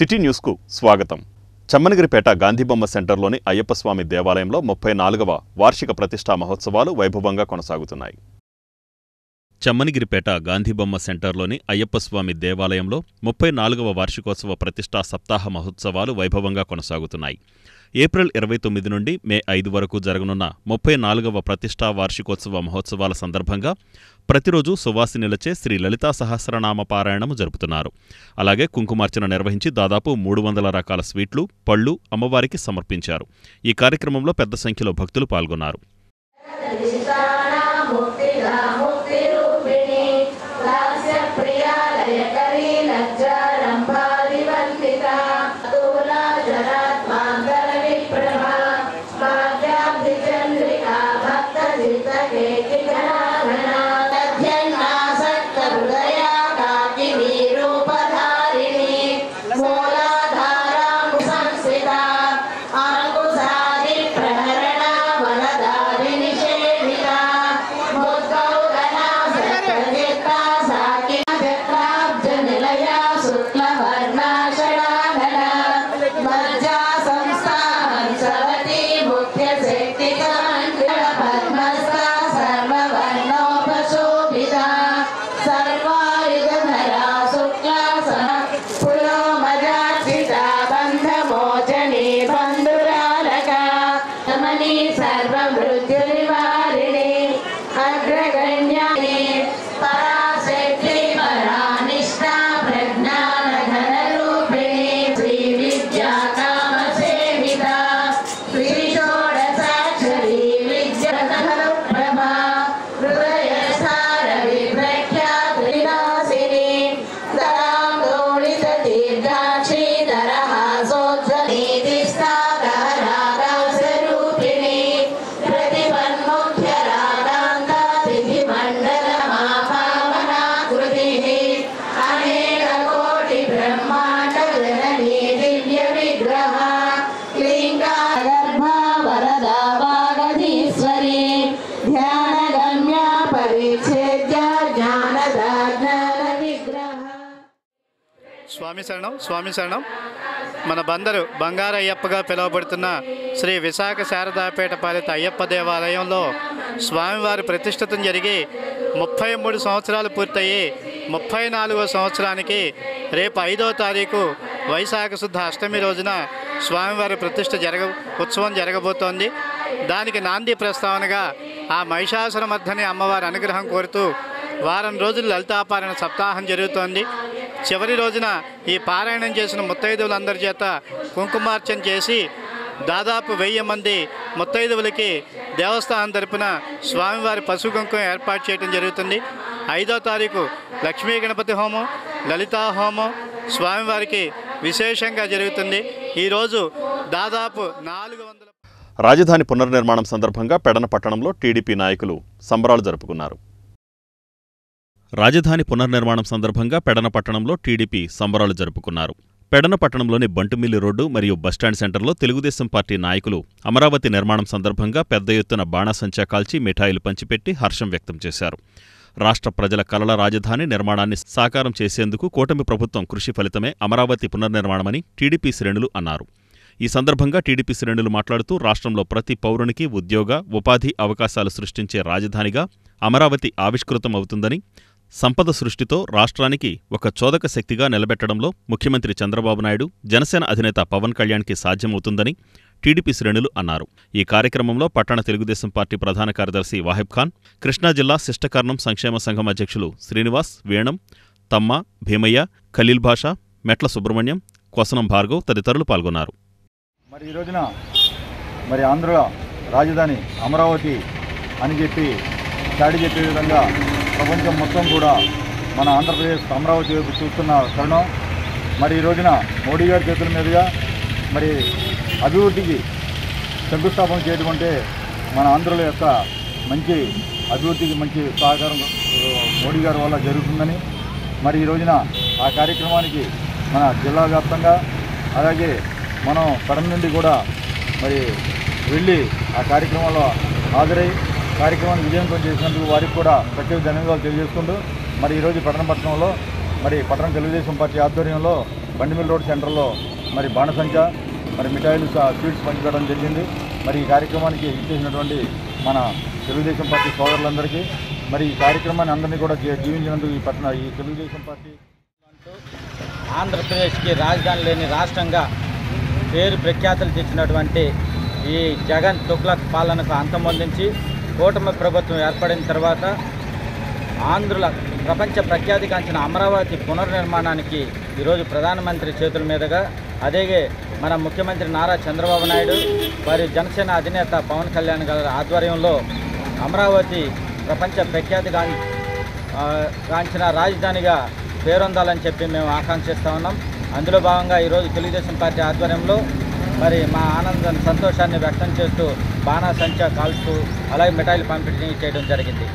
City న్యూస్కు స్వాగతం. చమ్మనగిరిపేట గాంధీబొమ్మ సెంటర్లోని అయ్యప్పస్వామి దేవాలయంలో 34వ వార్షిక ప్రతిష్టా మహోత్సవాలు వైభవంగా కొనసాగుతున్నాయి. చమ్మనగిరిపేట గాంధీబొమ్మ సెంటర్లోని అయ్యప్పస్వామి దేవాలయంలో 34వ వార్షికోత్సవ ప్రతిష్టా సప్తాహ మహోత్సవాలు వైభవంగా కొనసాగుతున్నాయి. ఏప్రిల్ 29 నుండి మే 5 వరకు జరగనున్న 34వ ప్రతిష్టా వార్షికోత్సవ మహోత్సవాల సందర్భంగా ప్రతిరోజు సువాసినిలచే శ్రీ లలితా సహస్రనామ పారాయణము జరుపుతున్నారు. అలాగే కుంకుమార్చన నిర్వహించి దాదాపు 300 రకాల స్వీట్లు, పళ్లు అమ్మవారికి సమర్పించారు. ఈ కార్యక్రమంలో పెద్ద సంఖ్యలో భక్తులు పాల్గొన్నారు. స్వామి శరణం. మన బందరు బంగారయ్యప్పగా పిలువబడుతున్న శ్రీ విశాఖ శారదాపేట పాలిత అయ్యప్ప దేవాలయంలో స్వామివారి ప్రతిష్ఠితం జరిగి 33 సంవత్సరాలు పూర్తయి 34వ సంవత్సరానికి రేపు 5వ తారీఖు వైశాఖ శుద్ధ అష్టమి రోజున స్వామివారి ఉత్సవం జరగబోతోంది. దానికి నాంది ప్రస్తావనగా ఆ మహిషాసురమర్దిని అమ్మవారి అనుగ్రహం కోరుతూ వారం రోజులు లలితాపారాయణ సప్తాహం జరుగుతోంది. చివరి రోజున ఈ పారాయణం చేసిన ముత్తైదువులందరి చేత కుంకుమార్చన చేసి దాదాపు 1000 మంది ముత్తైదువులకి దేవస్థానం తరపున స్వామివారి పసుపు కుంకుమ ఏర్పాటు చేయడం జరుగుతుంది. 5వ తారీఖు లక్ష్మీ గణపతి హోమం, లలితా హోమం స్వామివారికి విశేషంగా జరుగుతుంది. ఈరోజు దాదాపు 400 రాజధాని పునర్నిర్మాణం సందర్భంగా పెడన పట్టణంలో టీడీపీ నాయకులు సంబరాలు జరుపుకున్నారు. రాజధాని పునర్నిర్మాణం సందర్భంగా పెడన పట్టణంలో టీడీపీ సంబరాలు జరుపుకున్నారు. పెడన పట్టణంలోని బంటుమిల్లి రోడ్డు మరియు బస్టాండ్ సెంటర్లో తెలుగుదేశం పార్టీ నాయకులు అమరావతి నిర్మాణం సందర్భంగా పెద్ద ఎత్తున బాణాసంచా కాల్చి మిఠాయిలు పంచిపెట్టి హర్షం వ్యక్తం చేశారు. రాష్ట్ర ప్రజల కలల రాజధాని నిర్మాణాన్ని సాకారం చేసేందుకు కూటమి ప్రభుత్వం కృషి ఫలితమే అమరావతి పునర్నిర్మాణమని టీడీపీ శ్రేణులు అన్నారు. ఈ సందర్భంగా టీడీపీ శ్రేణులు మాట్లాడుతూ రాష్ట్రంలో ప్రతి పౌరునికి ఉద్యోగ, ఉపాధి అవకాశాలు సృష్టించే రాజధానిగా అమరావతి ఆవిష్కృతం అవుతుందని, సంపద సృష్టితో రాష్ట్రానికి ఒక చోదక శక్తిగా నిలబెట్టడంలో ముఖ్యమంత్రి చంద్రబాబు నాయుడు, జనసేన అధినేత పవన్ కళ్యాణ్కి సాధ్యమవుతుందని టీడీపీ శ్రేణులు అన్నారు. ఈ కార్యక్రమంలో పట్టణ తెలుగుదేశం పార్టీ ప్రధాన కార్యదర్శి వాహిబ్ ఖాన్, కృష్ణా జిల్లా శిష్టకర్ణం సంక్షేమ సంఘం అధ్యక్షులు శ్రీనివాస్, వేణం, తమ్మ, భీమయ్య, ఖలీల్ భాషా, మెట్ల సుబ్రహ్మణ్యం, కొసనం భార్గవ్ తదితరులు పాల్గొన్నారు. మరి ఈ రోజున ఆంధ్ర రాజధాని అమరావతి అని చెప్పి చాటి చెప్పే విధంగా ప్రపంచం మొత్తం కూడా మన ఆంధ్రప్రదేశ్ అమరావతి వైపు చూస్తున్న తరుణం. మరి ఈ రోజున మోడీ గారి చేతుల మీదుగా మరి అభివృద్ధికి శంకుస్థాపన చేయడం అంటే మన ఆంధ్రుల యొక్క మంచి అభివృద్ధికి మంచి సహకారం మోడీ గారి వల్ల జరుగుతుందని మరి ఈ రోజున ఆ కార్యక్రమానికి మన జిల్లా వ్యాప్తంగా అలాగే మనం పెడన నుండి కూడా మరి వెళ్ళి ఆ కార్యక్రమంలో హాజరై కార్యక్రమాన్ని విజయవంతం చేసినందుకు వారికి కూడా ప్రత్యేక ధన్యవాదాలు తెలియజేసుకుంటూ మరి ఈరోజు పెడన పట్టణంలో మరి పట్టణ తెలుగుదేశం పార్టీ ఆధ్వర్యంలో బండిమిల్ రోడ్ సెంటర్లో మరి బాణసంచ మరి మిఠాయిలు స్వీట్స్ పంచుకోవడం జరిగింది. మరి ఈ కార్యక్రమానికి ఇచ్చేసినటువంటి మన తెలుగుదేశం పార్టీ సోదరులందరికీ మరి ఈ కార్యక్రమాన్ని అందరినీ కూడా జీవించినందుకు ఈ తెలుగుదేశం పార్టీ ఆంధ్రప్రదేశ్కి రాజధాని లేని రాష్ట్రంగా పేరు ప్రఖ్యాతులు తెచ్చినటువంటి ఈ జగన్ తుగ్లక్ పాలనకు అంతమొందించి కూటమి ప్రభుత్వం ఏర్పడిన తర్వాత ఆంధ్రుల ప్రపంచ ప్రఖ్యాతిగాంచిన అమరావతి పునర్నిర్మాణానికి ఈరోజు ప్రధానమంత్రి చేతుల మీదుగా అలాగే మన ముఖ్యమంత్రి నారా చంద్రబాబు నాయుడు మరియు జనసేన అధినేత పవన్ కళ్యాణ్ గారి ఆధ్వర్యంలో అమరావతి ప్రపంచ ప్రఖ్యాతిగాంచిన రాజధానిగా పేరొందాలని చెప్పి మేము ఆకాంక్షిస్తూ ఉన్నాం. అందులో భాగంగా ఈరోజు తెలుగుదేశం పార్టీ ఆధ్వర్యంలో మరి మా ఆనందాన్ని సంతోషాన్ని వ్యక్తం చేస్తూ బాణాసంచా కాల్స్తూ అలాగే మిఠాయిలు పంపిణీ చేయడం జరిగింది.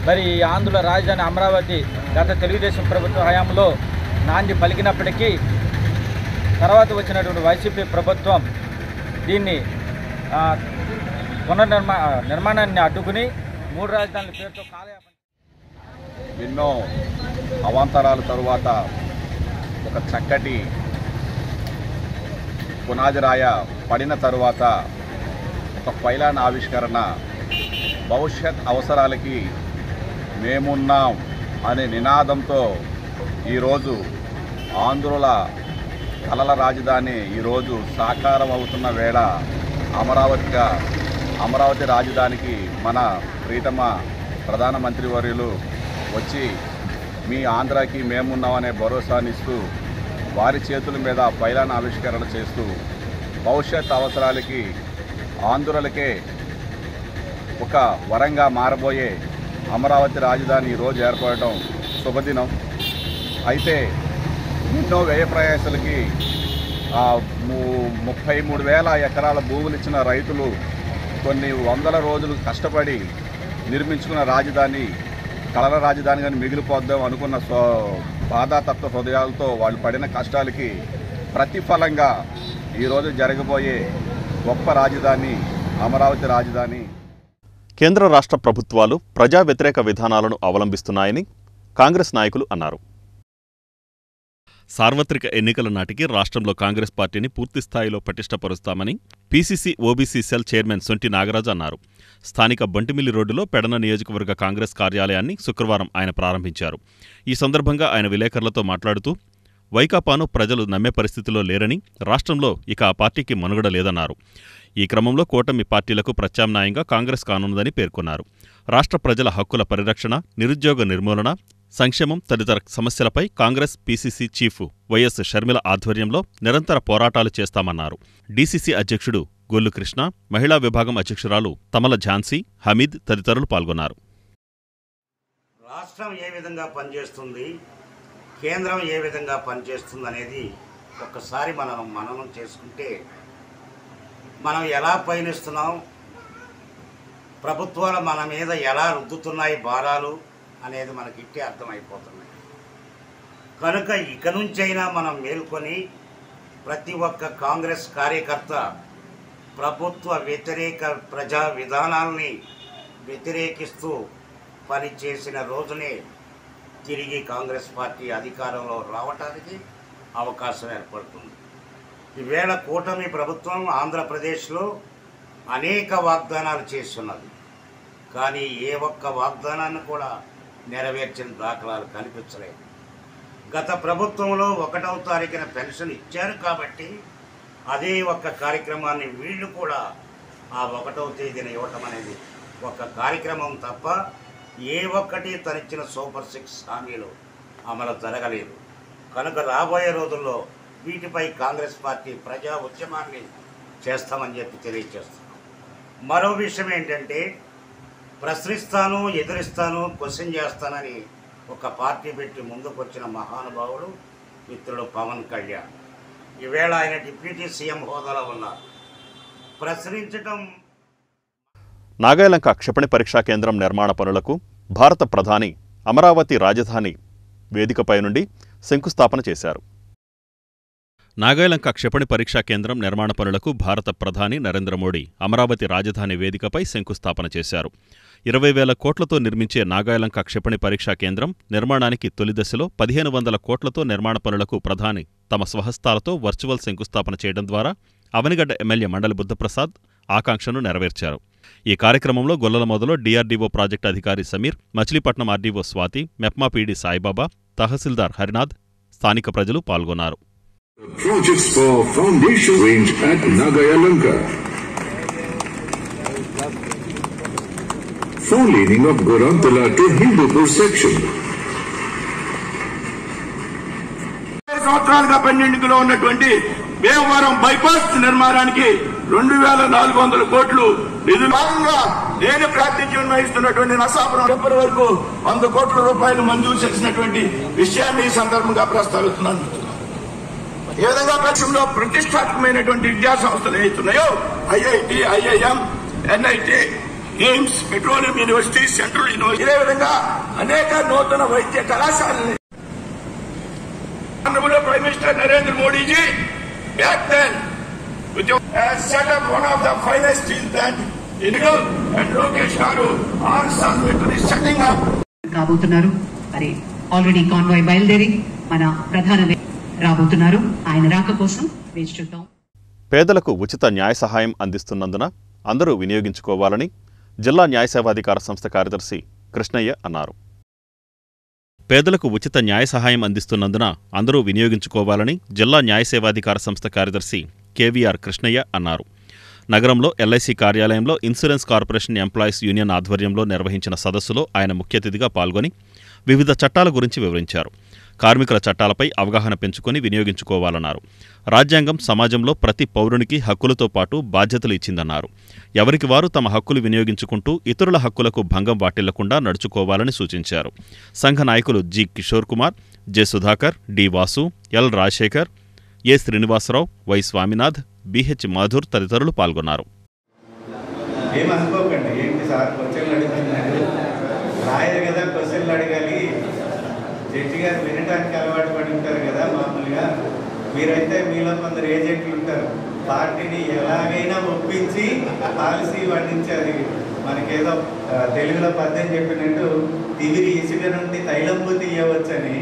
మరి ఈ ఆంధ్రుల రాజధాని అమరావతి గత తెలుగుదేశం ప్రభుత్వ హయాంలో నాంది పలికినప్పటికీ తర్వాత వచ్చినటువంటి వైసీపీ ప్రభుత్వం దీన్ని నిర్మాణాన్ని అడ్డుకుని 3 రాజధానుల పేరుతో కాలయాపన ఎన్నో అవాంతరాల తరువాత ఒక చక్కటి పునాదిరాయ పడిన తరువాత ఒక పైలాన్ ఆవిష్కరణ భవిష్యత్ అవసరాలకి మేమున్నాం అనే నినాదంతో ఈరోజు ఆంధ్రుల కలల రాజధాని ఈరోజు సాకారం అవుతున్న వేళ అమరావతి రాజధానికి మన ప్రీతమ ప్రధానమంత్రి వర్యులు వచ్చి మీ ఆంధ్రాకి మేమున్నామనే భరోసానిస్తూ వారి చేతుల మీద పైలాన్ ఆవిష్కరణ చేస్తూ భవిష్యత్ అవసరాలకి ఆంధ్రులకే ఒక వరంగా మారబోయే అమరావతి రాజధాని ఈరోజు ఏర్పడటం శుభదినం. అయితే ఎన్నో వ్యయ ప్రయాసాలకి 33,000 ఎకరాల భూములు ఇచ్చిన రైతులు కొన్ని వందల రోజులు కష్టపడి నిర్మించుకున్న రాజధాని కలల రాజధానిగా మిగిలిపోద్దాం అనుకున్న బాధాతత్వ హృదయాలతో వాళ్ళు పడిన కష్టాలకి ప్రతిఫలంగా ఈరోజు జరగబోయే గొప్ప రాజధాని అమరావతి రాజధాని. కేంద్ర రాష్ట్ర ప్రభుత్వాలు ప్రజా వ్యతిరేక విధానాలను అవలంబిస్తున్నాయని కాంగ్రెస్ నాయకులు అన్నారు. సార్వత్రిక ఎన్నికల నాటికి రాష్ట్రంలో కాంగ్రెస్ పార్టీని పూర్తిస్థాయిలో పటిష్టపరుస్తామని పీసీసీ ఓబీసీ సెల్ చైర్మన్ సొంటి నాగరాజు అన్నారు. స్థానిక బంటిమిల్లి రోడ్డులో పెడన నియోజకవర్గ కాంగ్రెస్ కార్యాలయాన్ని శుక్రవారం ఆయన ప్రారంభించారు. ఈ సందర్భంగా ఆయన విలేకరులతో మాట్లాడుతూ వైకాపాను ప్రజలు నమ్మే పరిస్థితిలో లేరని, రాష్ట్రంలో ఇక ఆ పార్టీకి మనుగడ లేదన్నారు. ఈ క్రమంలో కూటమి పార్టీలకు ప్రత్యామ్నాయంగా కాంగ్రెస్ కానున్నదని పేర్కొన్నారు. రాష్ట్ర ప్రజల హక్కుల పరిరక్షణ, నిరుద్యోగ నిర్మూలన, సంక్షేమం తదితర సమస్యలపై Congress PCC chief YS Sharmila ఆధ్వర్యంలో నిరంతర పోరాటాలు చేస్తామన్నారు. డీసీసీ అధ్యక్షుడు గొల్లు కృష్ణ, మహిళా విభాగం అధ్యక్షురాలు తమల ఝాన్సీ, హమీద్ తదితరులు పాల్గొన్నారు. రాష్ట్రం ఏ విధంగా పనిచేస్తుంది, కేంద్రం ఏ విధంగా పనిచేస్తుంది అనేది ఒక్కసారి మననం చేసుకుంటే మనం ఎలా పయనిస్తున్నాం, ప్రభుత్వాలు మన మీద ఎలా రుద్దుతున్నాయి భారాలు అనేది మనకి ఇట్టే అర్థమైపోతుంది. కనుక ఇక నుంచైనా మనం మేల్కొని ప్రతి ఒక్క కాంగ్రెస్ కార్యకర్త ప్రభుత్వ వ్యతిరేక ప్రజా విధానాల్ని వ్యతిరేకిస్తూ పనిచేసిన రోజునే తిరిగి కాంగ్రెస్ పార్టీ అధికారంలో రావటానికి అవకాశం ఏర్పడుతుంది. ఈవేళ కూటమి ప్రభుత్వం ఆంధ్రప్రదేశ్లో అనేక వాగ్దానాలు చేస్తున్నది. కానీ ఏ ఒక్క వాగ్దానాన్ని కూడా నెరవేర్చిన దాఖలాలు కనిపించలేదు. గత ప్రభుత్వంలో 1వ తారీఖున పెన్షన్ ఇచ్చారు కాబట్టి అదే ఒక్క కార్యక్రమాన్ని వీళ్ళు కూడా ఆ 1వ తేదీన ఇవ్వటం అనేది ఒక కార్యక్రమం తప్ప ఏ ఒక్కటి తనిచ్చిన సూపర్ 6 హామీలు అమలు జరగలేదు. కనుక రాబోయే రోజుల్లో వీటిపై కాంగ్రెస్ పార్టీ ప్రజా ఉద్యమాన్ని చేస్తామని చెప్పి తెలియజేస్తున్నాం. మరో విషయం ఏంటంటే, ప్రశ్నిస్తాను, ఎదురిస్తాను, క్వశ్చన్ చేస్తానని ఒక పార్టీ పెట్టి ముందుకొచ్చిన మహానుభావుడు మిత్రుడు పవన్ కళ్యాణ్. ఈవేళ ఆయన డిప్యూటీ సీఎం హోదాలో ఉన్నారు. ప్రశ్నించటం. నాగాలంక క్షిపణి పరీక్షా కేంద్రం నిర్మాణ పనులకు భారత ప్రధాని అమరావతి రాజధాని వేదికపై నుండి శంకుస్థాపన చేశారు. నాగాలంక క్షిపణి పరీక్షా కేంద్రం నిర్మాణ పనులకు భారత ప్రధాని నరేంద్ర మోడీ అమరావతి రాజధాని వేదికపై శంకుస్థాపన చేశారు. 20,000 కోట్లతో నిర్మించే నాగాలంక క్షిపణి పరీక్షా కేంద్రం నిర్మాణానికి తొలి దశలో 1,500 కోట్లతో నిర్మాణ పనులకు ప్రధాని తమ స్వహస్తాలతో వర్చువల్ శంకుస్థాపన చేయడం ద్వారా అవనిగడ్డ ఎమ్మెల్యే మండలి బుద్ధప్రసాద్ ఆకాంక్షను నెరవేర్చారు. ఈ కార్యక్రమంలో గొల్లల మొదలో డీఆర్డీఓ ప్రాజెక్టు అధికారి సమీర్, మచిలీపట్నం ఆర్డీఓ స్వాతి, మెప్మా పీడీ సాయిబాబా, తహసీల్దార్ హరినాథ్, స్థానిక ప్రజలు పాల్గొన్నారు. Projects for foundation range at Nagayalanka. Four laning of Gorantala to Hindupur section. సంవత్సరాలుగా పెండింగ్లో ఉన్నటువంటి భీమవరం బైపాస్ నిర్మాణానికి 2400 కోట్లు నిధులు భాగంగా నేను ప్రాతినిధ్యం వహిస్తున్నటువంటి నరసాపురం ఇప్పటి వరకు 100 కోట్ల రూపాయలు మంజూరు చేసినటువంటి విషయాన్ని ఈ సందర్భంగా ప్రస్తావిస్తున్నాను. ఏ విధంగా దేశంలో ప్రతిష్టాత్మకమైనటువంటి విద్యా సంస్థలు ఏవైతున్నాయో IIT, IIM, NIT, AIIMS, petroleum university, central university, ఇదే విధంగా అనేక నూతన వైద్య కళాశాలని Prime Minister Narendra Modi ji back then has set up one of the finest steel plant in India, and Lokesh Garu are setting up. కాబోతున్నారు. మరి already convoy బయలుదేరి మన ప్రధాన రాబోతున్నారు. ఆయన రాక కోసం వేచి చూద్దాం. పేదలకు ఉచిత న్యాయ సహాయం అందిస్తున్నందున అందరూ వినియోగించుకోవాలని జిల్లా న్యాయ సేవాధికార సంస్థ కార్యదర్శి కృష్ణయ్య అన్నారు. పేదలకు ఉచిత న్యాయ సహాయం అందిస్తున్నందున అందరూ వినియోగించుకోవాలని జిల్లా న్యాయ సేవాధికార సంస్థ కార్యదర్శి కేవీఆర్ కృష్ణయ్య అన్నారు. నగరంలో ఎల్ఐసి కార్యాలయంలో ఇన్సూరెన్స్ కార్పొరేషన్ ఎంప్లాయీస్ యూనియన్ ఆధ్వర్యంలో నిర్వహించిన సదస్సులో ఆయన ముఖ్య అతిథిగా పాల్గొని వివిధ చట్టాల గురించి వివరించారు. కార్మికుల చట్టాలపై అవగాహన పెంచుకొని వినియోగించుకోవాలన్నారు. రాజ్యాంగం సమాజంలో ప్రతి పౌరునికి హక్కులతో పాటు బాధ్యతలు ఇచ్చిందన్నారు. ఎవరికి వారు తమ హక్కులు వినియోగించుకుంటూ ఇతరుల హక్కులకు భంగం వాటిల్లకుండా నడుచుకోవాలని సూచించారు. సంఘ నాయకులు G Kishore Kumar, J Sudhakar, D Vasu, L Rajasekhar, A Srinivasarao, Y Swaminath, BH Madhur తదితరులు పాల్గొన్నారు. ఏమనుకోకండి, ఏంటి సార్ క్వశ్చన్లు అడుగుతున్నారు, రాయరు కదా క్వశ్చన్లు అడగాలి. జడ్జి గారు వినటానికి అలవాటు పడి ఉంటారు కదా. మామూలుగా మీరైతే మీలో కొందరు ఏజెంట్లు ఉంటారు, పార్టీని ఎలాగైనా ఒప్పించి పాలసీ వండించాలి. మనకేదో తెలుగులో పద్యం చెప్పినట్టు తివిరి ఇసుక నుండి తైలంబు తీయవచ్చని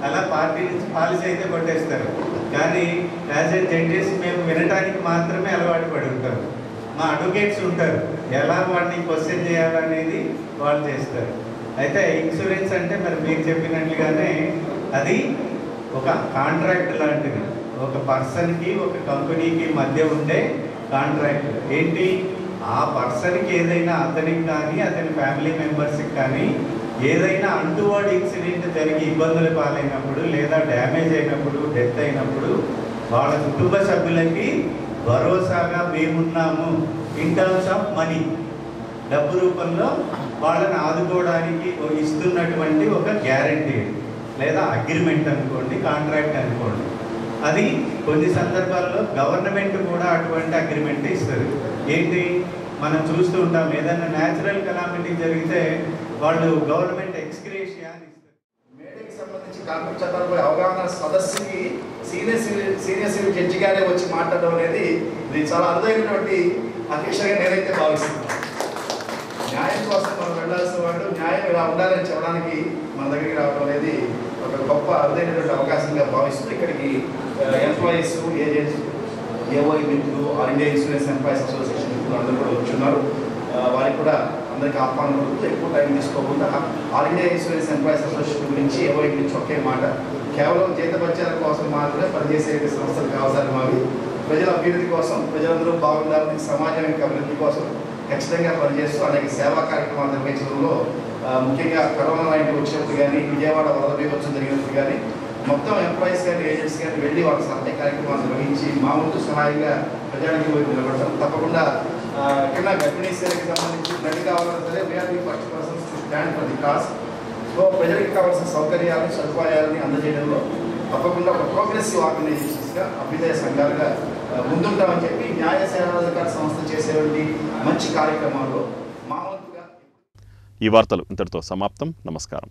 అలా పార్టీ నుంచి పాలసీ అయితే కొట్టేస్తారు. కానీ యాజ్ ఏ జడ్జెస్ మేము వినటానికి మాత్రమే అలవాటు పడి ఉంటాం. మా అడ్వకేట్స్ ఉంటారు, ఎలా వాడిని క్వశ్చన్ చేయాలనేది వాళ్ళు చేస్తారు. అయితే ఇన్సూరెన్స్ అంటే మరి మీరు చెప్పినట్లుగానే అది ఒక కాంట్రాక్ట్ లాంటిది. ఒక పర్సన్కి ఒక కంపెనీకి మధ్య ఉండే కాంట్రాక్ట్. ఏంటి, ఆ పర్సన్కి ఏదైనా అతనికి కానీ అతని ఫ్యామిలీ మెంబర్స్కి కానీ ఏదైనా అంటువర్డ్ ఇన్సిడెంట్ జరిగి ఇబ్బందులు పాలైనప్పుడు లేదా డ్యామేజ్ అయినప్పుడు, డెత్ అయినప్పుడు వాళ్ళ కుటుంబ సభ్యులకి భరోసాగా మేమున్నాము ఇన్ టర్మ్స్ ఆఫ్ మనీ, డబ్బు రూపంలో వాళ్ళని ఆదుకోవడానికి ఇస్తున్నటువంటి ఒక గ్యారంటీ లేదా అగ్రిమెంట్ అనుకోండి, కాంట్రాక్ట్ అనుకోండి. అది కొన్ని సందర్భాల్లో గవర్నమెంట్ కూడా అటువంటి అగ్రిమెంట్ ఇస్తుంది. ఏంటి, మనం చూస్తూ ఉంటాం, ఏదైనా న్యాచురల్ కెలామిటీ జరిగితే వాళ్ళు గవర్నమెంట్ ఎక్స్గ్రేషియా అని ఇస్తారు. మేడకి సంబంధించి కార్మిక చట్టాలపై అవగాహన సదస్సుకి సీనియర్ సివిల్ జడ్జి గారే వచ్చి మాట్లాడడం అనేది ఇది చాలా అరుదైనటువంటి అకేషన్గా నేనైతే భావిస్తున్నాను. న్యాయం కోసం మనం వెళ్ళాల్సిన వాళ్ళు న్యాయం ఇలా ఉండాలని చెప్పడానికి మన దగ్గరికి రావడం అనేది ఒక గొప్ప అరుదైనటువంటి అవకాశంగా భావిస్తూ ఇక్కడికి ఎంప్లాయీస్, ఏజెంట్స్, ఏఓఐ మిత్రులు, all India insurance employees association మిత్రులు అందరూ కూడా వచ్చున్నారు. వారికి కూడా అందరికీ ఆహ్వానం పడుతూ ఎక్కువ టైం తీసుకోకుండా all India insurance employees association గురించి, ఏఓఐ గురించి ఒకే మాట, కేవలం జీతభత్యాల కోసం మాత్రమే పనిచేసే సంస్థలు కావాలని మావి ప్రజల అభివృద్ధి కోసం, ప్రజలందరూ బాగుండాలని, సమాజం యొక్క అభివృద్ధి కోసం ఖచ్చితంగా పనిచేస్తూ అనేక సేవా కార్యక్రమాలు నిర్వహించడంలో ముఖ్యంగా కరోనా లాంటి వచ్చినప్పుడు కానీ, విజయవాడ వరద బీభత్సం జరిగినప్పుడు కానీ మొత్తం ఎంప్లాయీస్ కానీ ఏజెంట్స్ కానీ వెళ్ళి వాళ్ళ సహాయ కార్యక్రమాలు నిర్వహించి మా వంతు సహాయంగా ప్రజానికి వైపు నిలబడతాం. తప్పకుండా ఎక్కడైనా గర్భిణీ సేవకి సంబంధించి బ్లడ్ కావాలన్నా సరే we are the first persons to stand for the cause. So ప్రజలకు కావాల్సిన సౌకర్యాలను, సదుపాయాలని అందజేయడంలో తప్పకుండా ఒక ప్రోగ్రెసివ్ ఆర్గనైజేషన్స్గా, అభ్యుదయ సంఘాలుగా ముందుంటామని చెప్పి న్యాయ సేవాధికార సంస్థ చేసేటువంటి మంచి కార్యక్రమాల్లో మా వంతుగా. ఈ వార్తలు ఇంతటితో సమాప్తం. నమస్కారం.